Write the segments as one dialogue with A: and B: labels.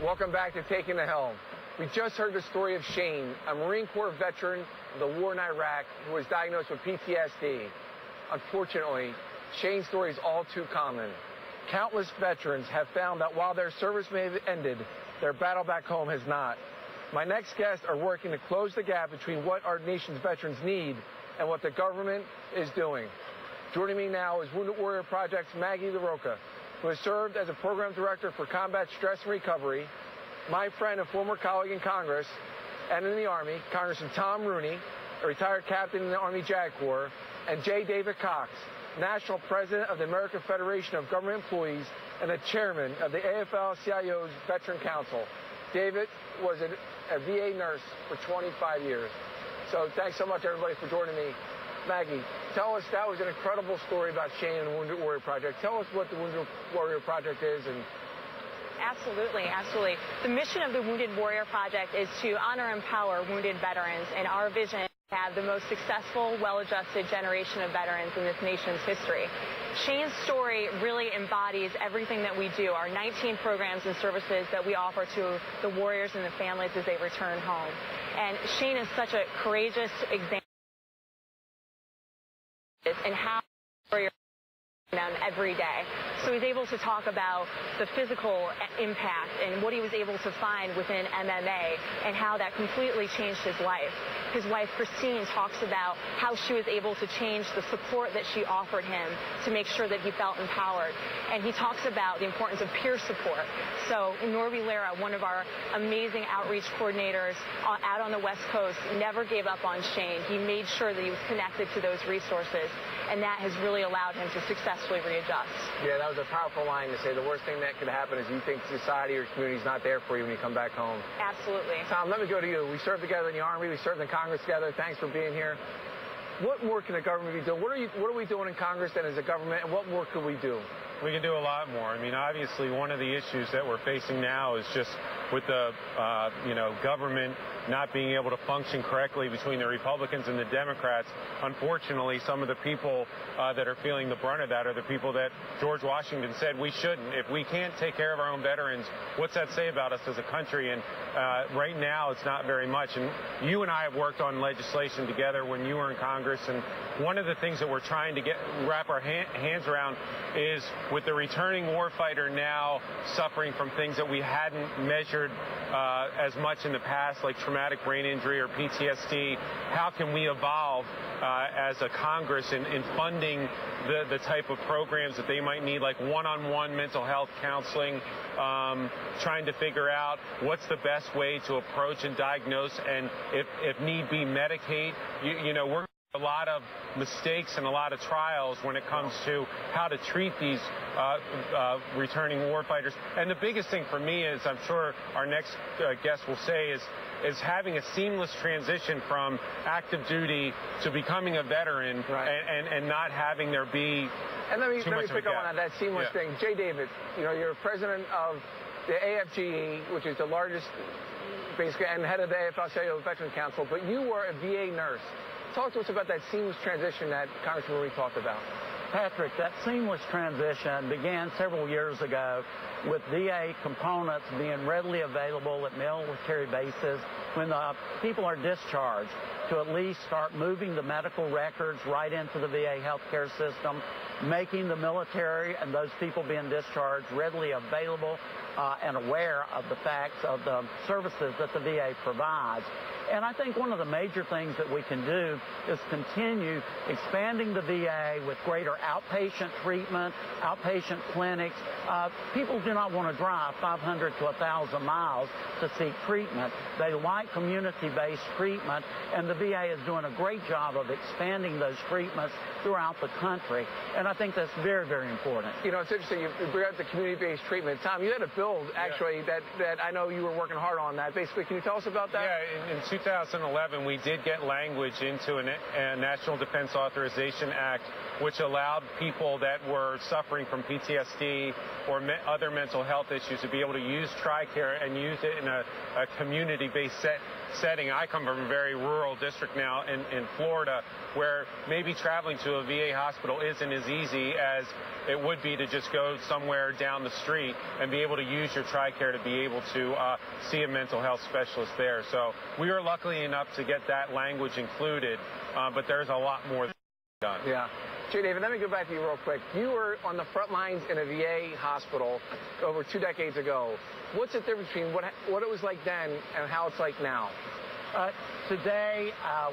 A: Welcome back to Taking the Helm. We just heard the story of Shane, a Marine Corps veteran of the war in Iraq who was diagnosed with PTSD. Unfortunately, Shane's story is all too common. Countless veterans have found that while their service may have ended, their battle back home has not. My next guests are working to close the gap between what our nation's veterans need and what the government is doing. Joining me now is Wounded Warrior Project's Maggie LaRocca, who has served as a program director for combat stress and recovery, my friend and former colleague in Congress and in the Army, Congressman Tom Rooney, a retired captain in the Army JAG Corps, and J. David Cox, National President of the American Federation of Government Employees and the Chairman of the AFL-CIO's Veteran Council. David was a VA nurse for 25 years. So thanks so much, everybody, for joining me. Maggie, tell us, that was an incredible story about Shane and the Wounded Warrior Project. Tell us what the Wounded Warrior Project is.
B: Absolutely, absolutely. The mission of the Wounded Warrior Project is to honor and empower wounded veterans, and our vision is to have the most successful, well-adjusted generation of veterans in this nation's history. Shane's story really embodies everything that we do, our 19 programs and services that we offer to the warriors and the families as they return home. And Shane is such a courageous example and how warriors them every day. So he's able to talk about the physical impact and what he was able to find within MMA and how that completely changed his life. His wife, Christine, talks about how she was able to change the support that she offered him to make sure that he felt empowered. And he talks about the importance of peer support. So Norby Lara, one of our amazing outreach coordinators out on the West Coast, never gave up on Shane. He made sure that he was connected to those resources, and that has really allowed him to successfully readjust.
A: Yeah, that was a powerful line to say the worst thing that could happen is you think society or community is not there for you when you come back home.
B: Absolutely.
A: Tom, let me go to you. We served together in the Army. We served in Congress together. Thanks for being here. What more can the government be doing? What are we doing in Congress and as a government, and what more could we do?
C: We can do a lot more. I mean, obviously, one of the issues that we're facing now is just with the, government not being able to function correctly between the Republicans and the Democrats. Unfortunately, some of the people that are feeling the brunt of that are the people that George Washington said we shouldn't. If we can't take care of our own veterans, what's that say about us as a country? And right now, it's not very much. And you and I have worked on legislation together when you were in Congress. And one of the things that we're trying to wrap our hands around is with the returning warfighter now suffering from things that we hadn't measured as much in the past, like traumatic brain injury or PTSD, how can we evolve as a Congress in funding the type of programs that they might need, like one-on-one mental health counseling, trying to figure out what's the best way to approach and diagnose and, if need be, medicate. We're a lot of mistakes and a lot of trials when it comes to how to treat these returning warfighters. And the biggest thing for me is, I'm sure our next guest will say, is having a seamless transition from active duty to becoming a veteran, right, and not having there be
A: and let me pick up on that seamless thing. J. David, you're president of the AFGE, which is the largest, basically, and head of the AFL-CIO Veteran Council, but you were a VA nurse. Talk to us about that seamless transition that Congressman Rooney talked about.
D: Patrick, that seamless transition began several years ago with VA components being readily available at military bases when the people are discharged, to at least start moving the medical records right into the VA healthcare system, making the military and those people being discharged readily available and aware of the facts of the services that the VA provides. And I think one of the major things that we can do is continue expanding the VA with greater outpatient treatment, outpatient clinics. People do not want to drive 500 to 1,000 miles to seek treatment. They like community-based treatment, and the VA is doing a great job of expanding those treatments throughout the country. And I think that's very, very important.
A: It's interesting. You bring up the community-based treatment. Tom, you had a bill, actually, that I know you were working hard on that. Basically, can you tell us about that?
C: Yeah, in 2011, we did get language into a National Defense Authorization Act, which allowed people that were suffering from PTSD or other mental health issues to be able to use TRICARE and use it in a community-based setting. setting. I come from a very rural district now in Florida, where maybe traveling to a VA hospital isn't as easy as it would be to just go somewhere down the street and be able to use your TRICARE to be able to see a mental health specialist there. So we were lucky enough to get that language included, but there's a lot more done.
A: Yeah. J. David, let me go back to you real quick. You were on the front lines in a VA hospital over 2 decades ago. What's the difference between what it was like then and how it's like now?
D: Today,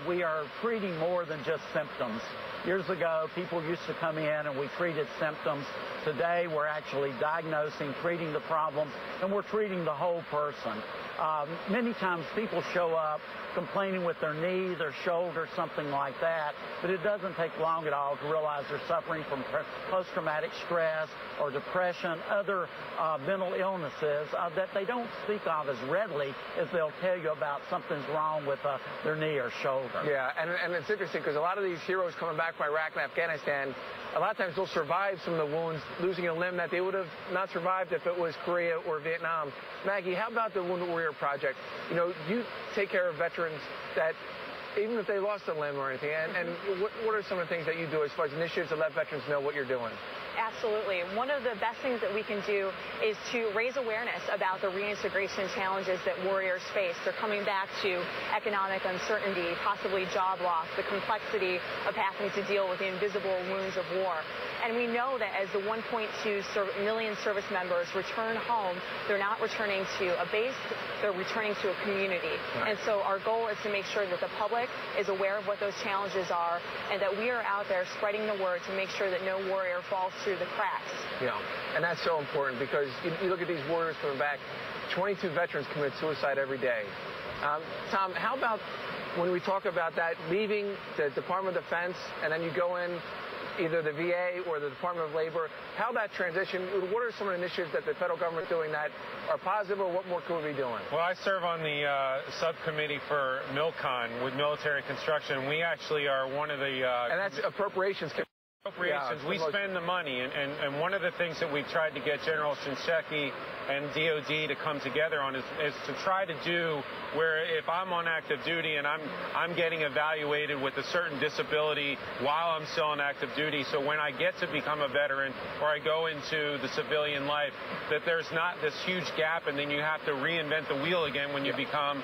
D: we are treating more than just symptoms. Years ago, people used to come in and we treated symptoms. Today, we're actually diagnosing, treating the problems, and we're treating the whole person. Many times people show up complaining with their knee, their shoulder, something like that, but it doesn't take long at all to realize they're suffering from post-traumatic stress or depression, other mental illnesses that they don't speak of as readily as they'll tell you about something's wrong with their knee or shoulder.
A: Yeah, and it's interesting because a lot of these heroes coming back from Iraq and Afghanistan, a lot of times they'll survive some of the wounds, losing a limb that they would have not survived if it was Korea or Vietnam. Maggie, how about the Wounded Warrior Project? You know, you take care of veterans that, even if they lost a limb or anything, and what are some of the things that you do as far as initiatives to let veterans know what you're doing?
B: Absolutely. One of the best things that we can do is to raise awareness about the reintegration challenges that warriors face. They're coming back to economic uncertainty, possibly job loss, the complexity of having to deal with the invisible wounds of war. And we know that as the 1.2 million service members return home, they're not returning to a base, they're returning to a community. Right. And so our goal is to make sure that the public is aware of what those challenges are and that we are out there spreading the word to make sure that no warrior falls through the cracks.
A: Yeah, and that's so important because you look at these warriors coming back, 22 veterans commit suicide every day. Tom, how about when we talk about that, leaving the Department of Defense and then you go in either the VA or the Department of Labor, how that transition, what are some of the initiatives that the federal government is doing that are positive, or what more could we be doing?
C: Well, I serve on the subcommittee for MILCON with military construction. We actually are one of the...
A: and that's appropriations.
C: Appropriations, we spend the money, and one of the things that we've tried to get General Shinseki and DOD to come together on is to try to do where if I'm on active duty and I'm getting evaluated with a certain disability while I'm still on active duty, so when I get to become a veteran or I go into the civilian life, that there's not this huge gap and then you have to reinvent the wheel again when you become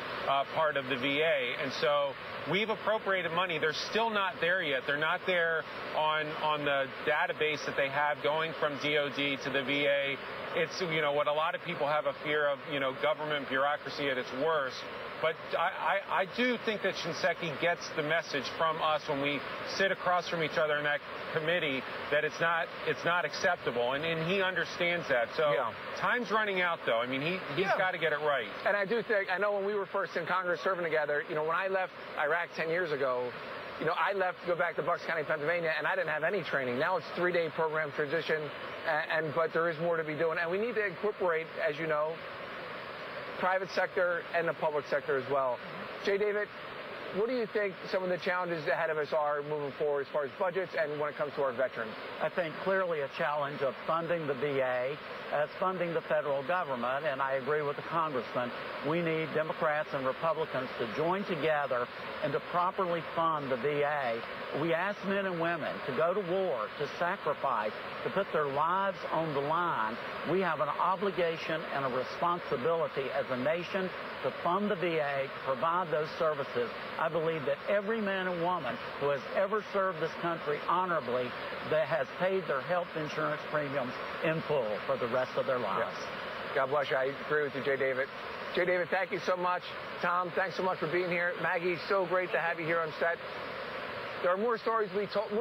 C: part of the VA. And so we've appropriated money. They're still not there yet. They're not there on the database that they have going from DOD to the VA. It's, you know, what a lot of people have a fear of, you know, government bureaucracy at its worst. But I do think that Shinseki gets the message from us when we sit across from each other in that committee that it's not acceptable, and he understands that. So time's running out, though. I mean, he's got to get it right.
A: And I do think, I know when we were first in Congress serving together, you know, when I left Iraq 10 years ago, you know, I left to go back to Bucks County, Pennsylvania, and I didn't have any training. Now it's 3-day program transition, but there is more to be doing. And we need to incorporate, as you know, private sector and the public sector as well. J. David, what do you think some of the challenges ahead of us are moving forward as far as budgets and when it comes to our veterans?
D: I think clearly a challenge of funding the VA as funding the federal government, and I agree with the congressman. We need Democrats and Republicans to join together and to properly fund the VA. We ask men and women to go to war, to sacrifice, to put their lives on the line. We have an obligation and a responsibility as a nation to fund the VA, to provide those services. I believe that every man and woman who has ever served this country honorably that has paid their health insurance premiums in full for the rest of their lives.
A: Yes. God bless you. I agree with you, J. David. J. David, thank you so much. Tom, thanks so much for being here. Maggie, so great to have you here on set. There are more stories we told.